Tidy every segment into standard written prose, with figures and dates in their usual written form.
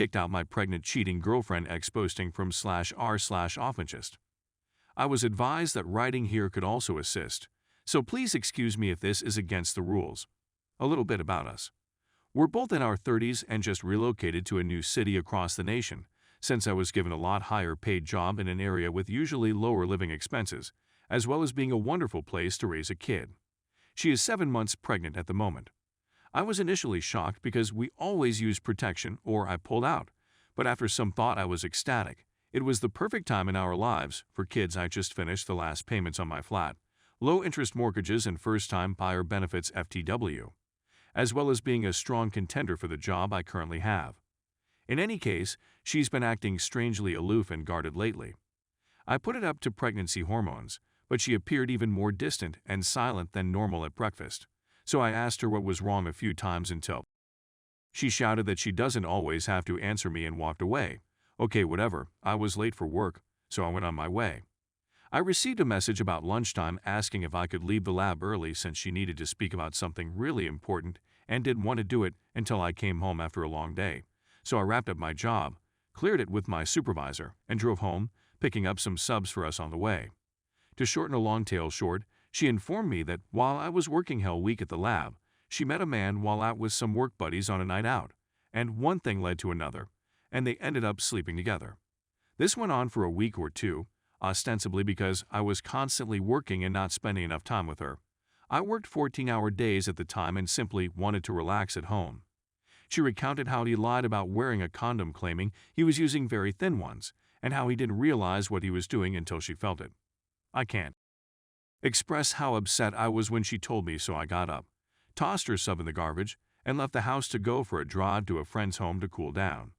kicked out my pregnant cheating girlfriend posting from /r/offenchist. I was advised that writing here could also assist, so please excuse me if this is against the rules. A little bit about us. We're both in our 30s and just relocated to a new city across the nation, since I was given a lot higher paid job in an area with usually lower living expenses, as well as being a wonderful place to raise a kid. She is 7 months pregnant at the moment. I was initially shocked because we always use protection, or I pulled out, but after some thought I was ecstatic. It was the perfect time in our lives. For kids, I just finished the last payments on my flat, low-interest mortgages and first-time buyer benefits FTW, as well as being a strong contender for the job I currently have. In any case, she's been acting strangely aloof and guarded lately. I put it up to pregnancy hormones, but she appeared even more distant and silent than normal at breakfast, so I asked her what was wrong a few times until she shouted that she doesn't always have to answer me and walked away. Okay, whatever, I was late for work, so I went on my way. I received a message about lunchtime asking if I could leave the lab early since she needed to speak about something really important and didn't want to do it until I came home after a long day. So I wrapped up my job, cleared it with my supervisor, and drove home, picking up some subs for us on the way. To shorten a long tale short, she informed me that while I was working hell week at the lab, she met a man while out with some work buddies on a night out, and one thing led to another, and they ended up sleeping together. This went on for a week or two, ostensibly because I was constantly working and not spending enough time with her. I worked 14-hour days at the time and simply wanted to relax at home. She recounted how he lied about wearing a condom, claiming he was using very thin ones, and how he didn't realize what he was doing until she felt it. I can't express how upset I was when she told me, so I got up, tossed her sub in the garbage, and left the house to go for a drive to a friend's home to cool down.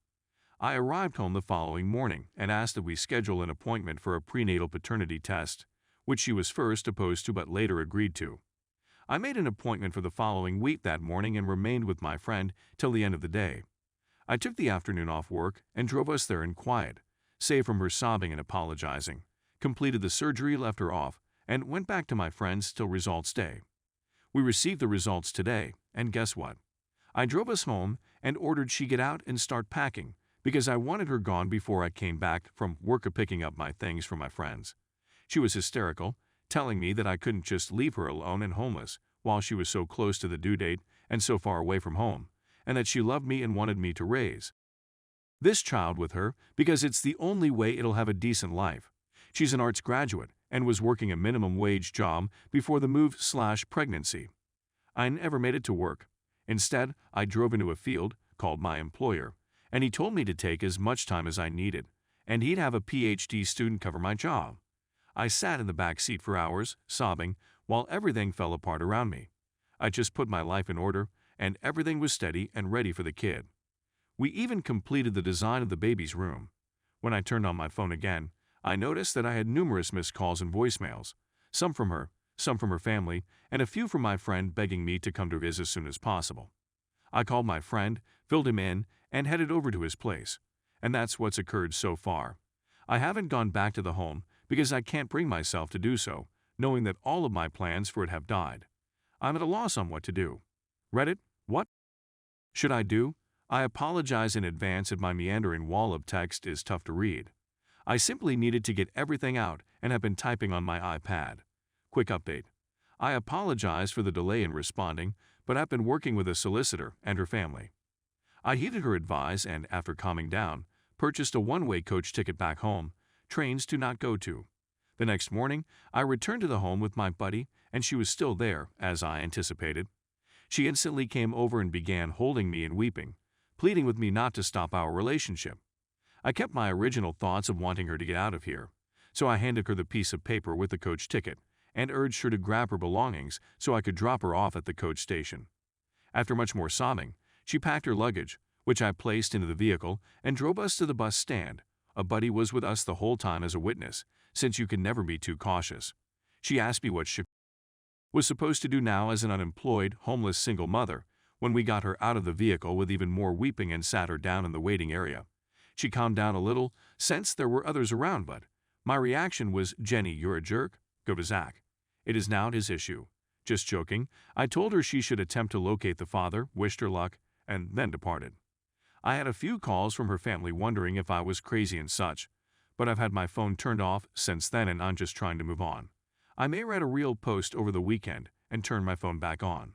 I arrived home the following morning and asked that we schedule an appointment for a prenatal paternity test, which she was first opposed to but later agreed to. I made an appointment for the following week that morning and remained with my friend till the end of the day. I took the afternoon off work and drove us there in quiet, save from her sobbing and apologizing, completed the surgery, left her off, and went back to my friends till results day. We received the results today, and guess what? I drove us home and ordered she get out and start packing, because I wanted her gone before I came back from work picking up my things from my friends. She was hysterical, telling me that I couldn't just leave her alone and homeless while she was so close to the due date and so far away from home, and that she loved me and wanted me to raise this child with her because it's the only way it'll have a decent life. She's an arts graduate and was working a minimum wage job before the move/pregnancy. I never made it to work. Instead, I drove into a field, called my employer, and he told me to take as much time as I needed, and he'd have a PhD student cover my job. I sat in the back seat for hours, sobbing, while everything fell apart around me. I just put my life in order, and everything was steady and ready for the kid. We even completed the design of the baby's room. When I turned on my phone again, I noticed that I had numerous missed calls and voicemails, some from her family, and a few from my friend begging me to come to his as soon as possible. I called my friend, filled him in, and headed over to his place. And that's what's occurred so far. I haven't gone back to the home because I can't bring myself to do so, knowing that all of my plans for it have died. I'm at a loss on what to do. Reddit, what should I do? I apologize in advance if my meandering wall of text is tough to read. I simply needed to get everything out and have been typing on my iPad. Quick update. I apologize for the delay in responding, but I've been working with a solicitor and her family. I heeded her advice and, after calming down, purchased a one-way coach ticket back home, trains to not go to. The next morning, I returned to the home with my buddy, and she was still there, as I anticipated. She instantly came over and began holding me and weeping, pleading with me not to stop our relationship. I kept my original thoughts of wanting her to get out of here, so I handed her the piece of paper with the coach ticket and urged her to grab her belongings so I could drop her off at the coach station. After much more sobbing, she packed her luggage, which I placed into the vehicle, and drove us to the bus stand. A buddy was with us the whole time as a witness, since you can never be too cautious. She asked me what she was supposed to do now as an unemployed, homeless single mother when we got her out of the vehicle with even more weeping and sat her down in the waiting area. She calmed down a little, since there were others around, but my reaction was, "Jenny, you're a jerk. Go to Zach. It is now his issue." Just joking, I told her she should attempt to locate the father, wished her luck, and then departed. I had a few calls from her family wondering if I was crazy and such, but I've had my phone turned off since then and I'm just trying to move on. I may write a real post over the weekend and turn my phone back on.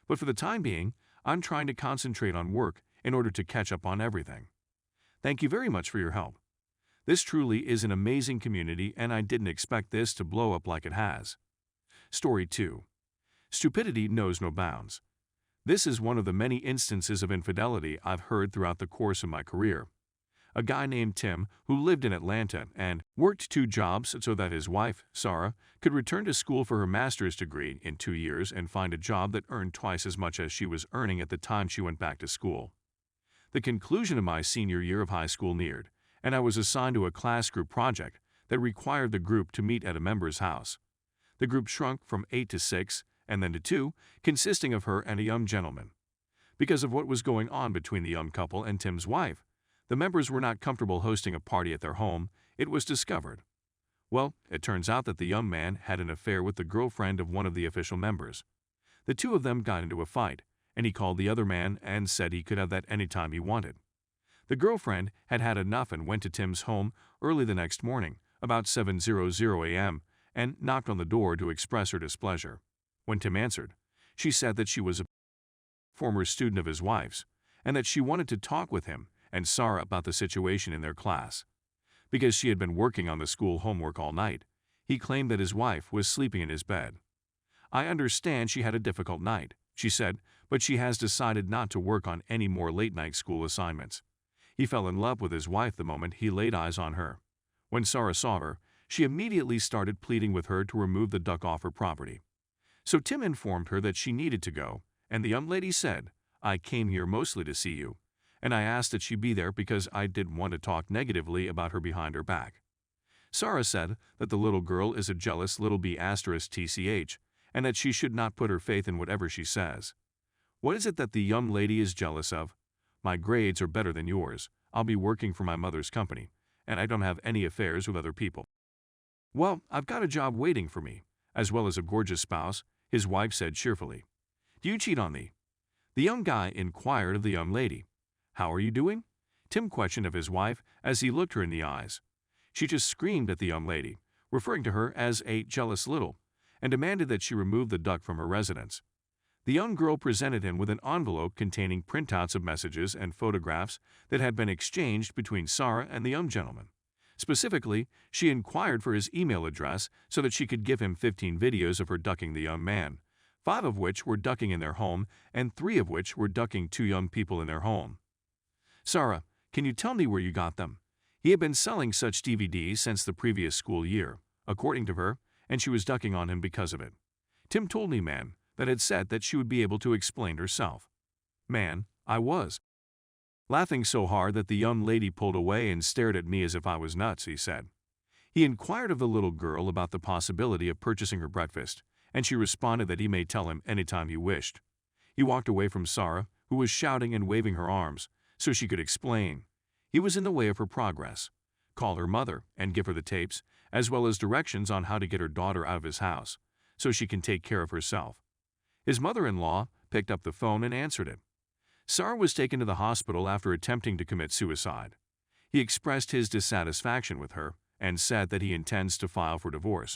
But for the time being, I'm trying to concentrate on work in order to catch up on everything. Thank you very much for your help. This truly is an amazing community and I didn't expect this to blow up like it has. Story 2. Stupidity knows no bounds. This is one of the many instances of infidelity I've heard throughout the course of my career. A guy named Tim, who lived in Atlanta and worked 2 jobs so that his wife, Sarah, could return to school for her master's degree in 2 years and find a job that earned twice as much as she was earning at the time she went back to school. The conclusion of my senior year of high school neared, and I was assigned to a class group project that required the group to meet at a member's house. The group shrunk from 8 to 6, and then to 2, consisting of her and a young gentleman. Because of what was going on between the young couple and Tim's wife, the members were not comfortable hosting a party at their home, it was discovered. Well, it turns out that the young man had an affair with the girlfriend of one of the official members. The 2 of them got into a fight, and he called the other man and said he could have that anytime he wanted. The girlfriend had had enough and went to Tim's home early the next morning, about 7:00 a.m., and knocked on the door to express her displeasure. When Tim answered, she said that she was a former student of his wife's, and that she wanted to talk with him and Sarah about the situation in their class. Because she had been working on the school homework all night, he claimed that his wife was sleeping in his bed. I understand she had a difficult night, she said, but she has decided not to work on any more late-night school assignments. He fell in love with his wife the moment he laid eyes on her. When Sarah saw her, she immediately started pleading with her to remove the duck off her property. So Tim informed her that she needed to go, and the young lady said, "I came here mostly to see you, and I asked that she be there because I didn't want to talk negatively about her behind her back." Sarah said that the little girl is a jealous little b*tch, and that she should not put her faith in whatever she says. What is it that the young lady is jealous of? My grades are better than yours, I'll be working for my mother's company, and I don't have any affairs with other people. Well, I've got a job waiting for me, as well as a gorgeous spouse, his wife said cheerfully. Do you cheat on me? The young guy inquired of the young lady. How are you doing? Tim questioned of his wife as he looked her in the eyes. She just screamed at the young lady, referring to her as a jealous little, and demanded that she remove the duck from her residence. The young girl presented him with an envelope containing printouts of messages and photographs that had been exchanged between Sarah and the young gentleman. Specifically, she inquired for his email address so that she could give him 15 videos of her ducking the young man, 5 of which were ducking in their home and 3 of which were ducking 2 young people in their home. Sarah, can you tell me where you got them? He had been selling such DVDs since the previous school year, according to her, and she was ducking on him because of it. Tim told me, man, that had said that she would be able to explain herself. Man, I was. Laughing so hard that the young lady pulled away and stared at me as if I was nuts, he said. He inquired of the little girl about the possibility of purchasing her breakfast, and she responded that he may tell him anytime he wished. He walked away from Sarah, who was shouting and waving her arms, so she could explain. He was in the way of her progress. Call her mother and give her the tapes, as well as directions on how to get her daughter out of his house, so she can take care of herself. His mother-in-law picked up the phone and answered it. Sarah was taken to the hospital after attempting to commit suicide. He expressed his dissatisfaction with her and said that he intends to file for divorce.